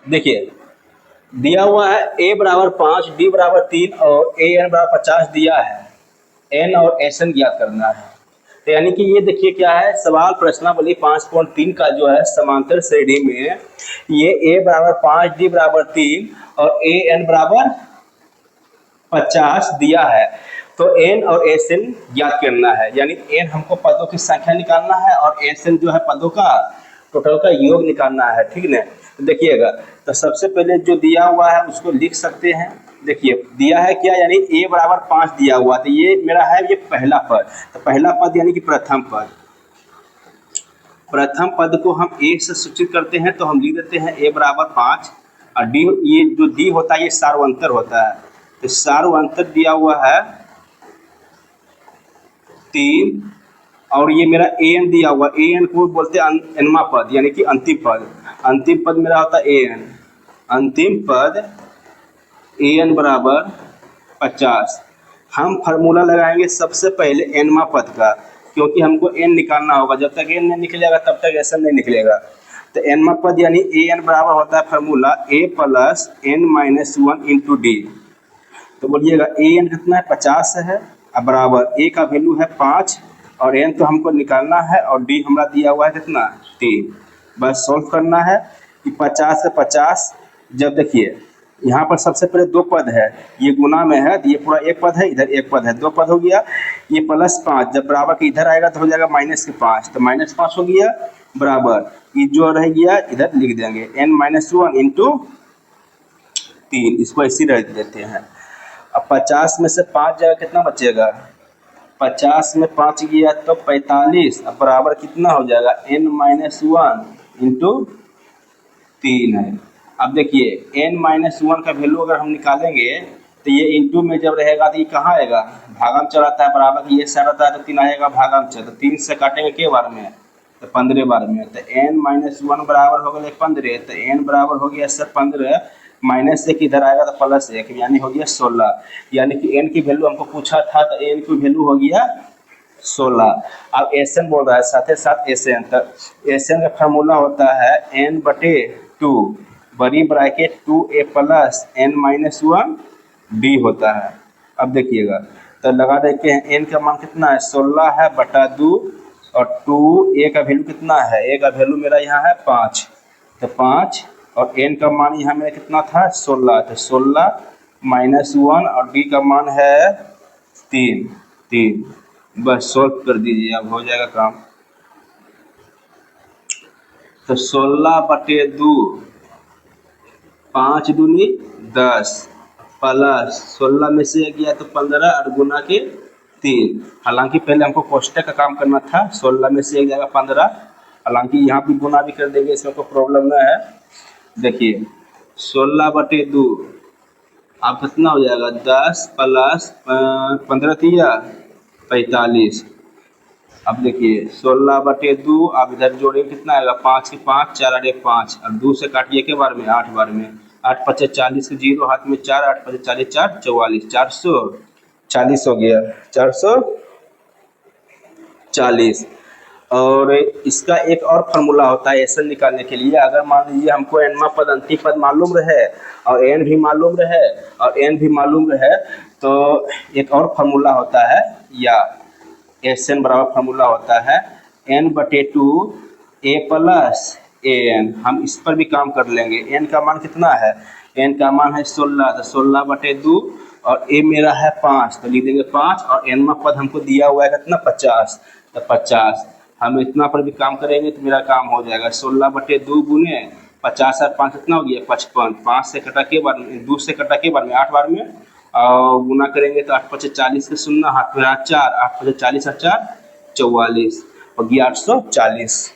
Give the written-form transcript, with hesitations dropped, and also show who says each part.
Speaker 1: देखिए दिया हुआ है a बराबर 5, d बराबर 3 और a n बराबर 50 दिया है। n और s n ज्ञात करना है। तो यानी कि ये देखिए क्या है, सवाल प्रश्नावली 5.3 का जो है समांतर श्रेणी में ये a बराबर 5, d बराबर 3 और a n बराबर 50 दिया है। तो n और s n ज्ञात करना है, यानी n हमको पदों की संख्या निकालना है और s n जो है पदों का टोटल का योग निकालना है। ठीक है, तो देखिएगा, तो सबसे पहले जो दिया हुआ है उसको लिख सकते हैं। देखिए दिया है क्या, यानी a बराबर 5 दिया हुआ, तो ये मेरा है ये पहला पद। तो पहला पद यानी कि प्रथम पद, प्रथम पद को हम a से सूचित करते हैं, तो हम लिख देते हैं a बराबर 5 और d, ये जो d होता है ये सार्वंतर होता है। तो सार्वंतर दिया हुआ है 3 और ये मेरा an दिया हुआ, an को बोलते हैं nवां पद यानी कि अंतिम पद। अंतिम पद मेरा होता है an, अंतिम पद an बराबर 50। हम फार्मूला लगाएंगे सबसे पहले nवां पद का, क्योंकि हमको n निकालना होगा। जब तक n नहीं निकलेगा तब तक s नहीं निकलेगा। तो nवां पद यानी an बराबर होता है formula a plus n minus 1 into D. तो बोलिएगा an कितना है 50 है, अब बराबर a का वैल्यू है 5 और n तो हमको निकालना है और d हमारा दिया हुआ है कितना 3। बस सॉल्व करना है कि 50 से 50, जब देखिए यहाँ पर सबसे पहले दो पद है, ये गुना में है, तो ये पूरा एक पद है, इधर एक पद है, दो पद हो गया। ये प्लस 5 जब बराबर के इधर आएगा तो हो जाएगा माइनस के 5, तो माइनस 5 हो गया बराबर, ये जो रह गया इधर लिख देंगे n माइनस 1 इंटू 3, इसको ऐसे रह देते हैं। अब 50 में से 5 जाएगा कितना बचेगा, 50 में 5 गया तो 45, अब बराबर कितना हो जाएगा n माइनस 1 इंटू 3 है। अब देखिए n माइनस 1 का वैल्यू अगर हम निकालेंगे तो ये इंटू में जब रहेगा तो ये कहाँ आएगा, भागम चलाता है, बराबर ये साइड रहता है तो 3 आएगा भागम चल, तो 3 से काटेंगे के बार में, तो 15 बार में, तो n माइनस 1 बराबर हो गया 15, तो n बराबर हो गया सर 15, माइनस से किधर आएगा तो प्लस 1, यानी हो गया 16। यानी कि n की वैल्यू हमको पूछा था तो n की वैल्यू हो गया 16। अब एसएन बोल रहा है साथ ही साथ एसएन, तो एसएन का फार्मूला होता है n बटे 2 बड़ी bracket 2a plus n minus 1 d होता है। अब देखिएगा तो लगा देते हैं n का मान कितना है 16 है बटा 2 और 2a का वैल्यू कितना है, a का वैल्यू मेरा यहाँ है 5, तो 5 और n का मान यहाँ मेरा कितना था 16, तो 16 माइनस 1 और d का मान है 3। बस सॉल्व कर दीजिए, अब हो जाएगा काम। तो 16 बटे 2, 5 दूनी 10 प्लस 16 में से गया तो 15 और गुना के 3। हालांकि पहले हमको कोष्टक का काम करना था, 16 में से जाएगा 15, हालांकि यहाँ भी गुना भी कर देंगे, इसमें कोई प्रॉब्लम ना है। देखिए 16 बटे 2 अब कितना हो जाएगा 10 प्लस 15 तिया 45। अब देखिए 16 बटे 2, अब इधर जोड़े कितना आएगा 5 के 5, 4 और 1 5, और 2 से काटिए के बार में 8 बार में, 8 5 40 के 0 हाथ में 4, 8 5 40 4 44, 440 हो गया 440। और इसका एक और फार्मूला होता है एसएन निकालने के लिए, अगर मान लीजिए हमको nवां पद अंतिम पद मालूम रहे और n भी मालूम रहे और n भी मालूम रहे, तो एक और फार्मूला होता है, या एसएन बराबर फार्मूला होता है n बटे 2 a प्लस an। हम इस पर भी काम कर लेंगे। n का मान कितना है, n का मान है 16, तो 16 बटे 2 और a मेरा है 5, तो लिख देंगे 5 और nवां पद हमको दिया हुआ है कितना 50, तो 50 हम इतना पर भी काम करेंगे तो मेरा काम हो जाएगा। 16 बटे 2 गुने 50 और 5 कितना हो गया 55, 5 से कटा के बार में 2 से कटा के बार में 8 बार में, और गुना करेंगे तो 8 5 40 के 0 हाथ में 4, 8 5 40 और 4 44 हो गया 840।